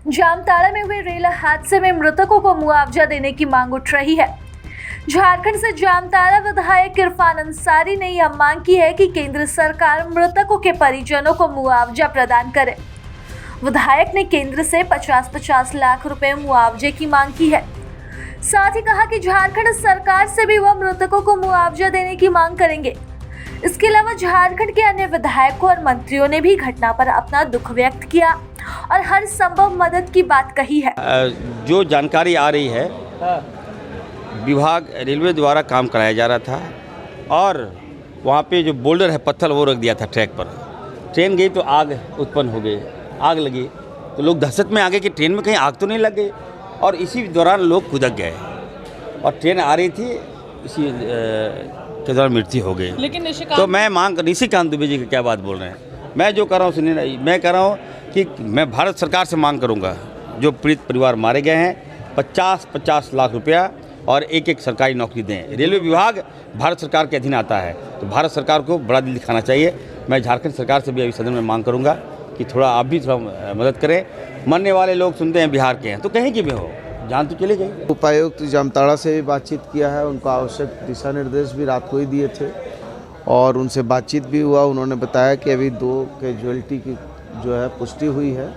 जामताड़ा में हुए रेल हादसे में मृतकों को मुआवजा देने की मांग उठ रही है। झारखंड से जामताड़ा विधायक इरफान अंसारी ने यह मांग की है कि केंद्र सरकार मृतकों के परिजनों को मुआवजा प्रदान करे। विधायक ने केंद्र से 50-50 लाख रुपए मुआवजे की मांग की है। साथ ही कहा कि झारखंड सरकार से भी वह मृतकों को मुआवजा देने की मांग करेंगे। इसके अलावा झारखंड के अन्य विधायकों और मंत्रियों ने भी घटना पर अपना दुख व्यक्त किया और हर संभव मदद की बात कही है। जो जानकारी आ रही है, विभाग रेलवे द्वारा काम कराया जा रहा था और वहाँ पे जो बोल्डर है, पत्थर, वो रख दिया था ट्रैक पर। ट्रेन गई तो आग उत्पन्न हो गई, आग लगी तो लोग दहशत में आ गए कि ट्रेन में कहीं आग तो नहीं लग गई, और इसी दौरान लोग कूदक गए और ट्रेन आ रही थी, इसी के दौरान मृत्यु हो गई। लेकिन तो मैं मांग, निशिकांत दुबे जी की क्या बात बोल रहे हैं, मैं जो कर रहा हूँ सुनिए, मैं कह रहा हूँ कि मैं भारत सरकार से मांग करूँगा, जो पीड़ित परिवार मारे गए हैं 50-50 लाख रुपया और एक सरकारी नौकरी दें। रेलवे विभाग भारत सरकार के अधीन आता है, तो भारत सरकार को बड़ा दिल दिखाना चाहिए। मैं झारखंड सरकार से भी अभी सदन में मांग करूँगा कि थोड़ा आप भी थोड़ा मदद करें। मरने वाले लोग सुनते हैं बिहार के हैं, तो कहीं की भी हो, जान तो चली गई। उपायुक्त जामताड़ा से भी बातचीत किया है, उनको आवश्यक दिशा निर्देश भी रात को ही दिए थे और उनसे बातचीत भी हुआ। उन्होंने बताया कि अभी 2 कैजुअल्टी की जो है पुष्टि हुई है,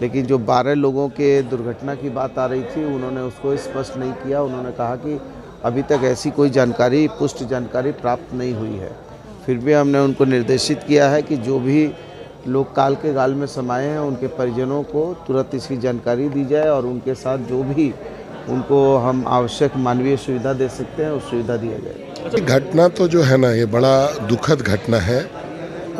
लेकिन जो 12 लोगों के दुर्घटना की बात आ रही थी, उन्होंने उसको स्पष्ट नहीं किया। उन्होंने कहा कि अभी तक ऐसी कोई जानकारी, पुष्ट जानकारी प्राप्त नहीं हुई है। फिर भी हमने उनको निर्देशित किया है कि जो भी लोग काल के गाल में समाये हैं, उनके परिजनों को तुरंत इसकी जानकारी दी जाए और उनके साथ जो भी उनको हम आवश्यक मानवीय सुविधा दे सकते हैं, उस सुविधा दिया जाए। घटना तो जो है ना, ये बड़ा दुखद घटना है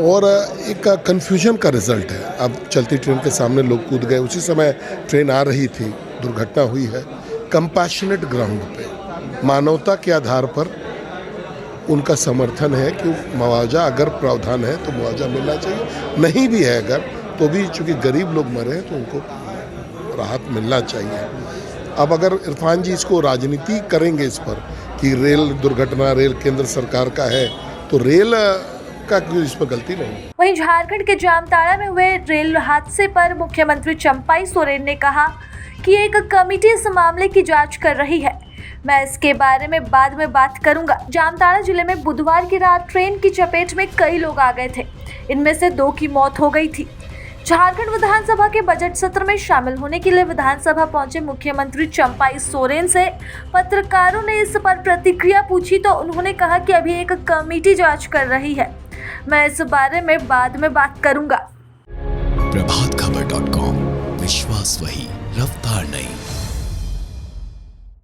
और एक कन्फ्यूजन का रिजल्ट है। अब चलती ट्रेन के सामने लोग कूद गए, उसी समय ट्रेन आ रही थी, दुर्घटना हुई है। कंपैशनेट ग्राउंड पे, मानवता के आधार पर उनका समर्थन है कि मुआवजा अगर प्रावधान है तो मुआवजा मिलना चाहिए, नहीं भी है अगर तो भी, चूँकि गरीब लोग मरे हैं तो उनको राहत मिलना चाहिए। अब अगर इरफान जी इसको राजनीति करेंगे इस पर कि रेल दुर्घटना रेल केंद्र सरकार का है, तो रेल का इस पर गलती नहीं। वहीं झारखंड के जामताड़ा में हुए रेल हादसे पर मुख्यमंत्री चंपाई सोरेन ने कहा कि एक कमेटी इस मामले की जांच कर रही है। मैं इसके बारे में बाद में बात करूंगा। जामताड़ा जिले में बुधवार की रात ट्रेन की चपेट में कई लोग आ गए थे, इनमें से 2 की मौत हो गई थी। झारखंड विधानसभा के बजट सत्र में शामिल होने के लिए विधानसभा पहुंचे मुख्यमंत्री चंपाई सोरेन से पत्रकारों ने इस पर प्रतिक्रिया पूछी तो उन्होंने कहा कि अभी एक कमेटी जांच कर रही है, मैं इस बारे में बाद में बात करूंगा। प्रभातखबर.com, विश्वास वही, रफ्तार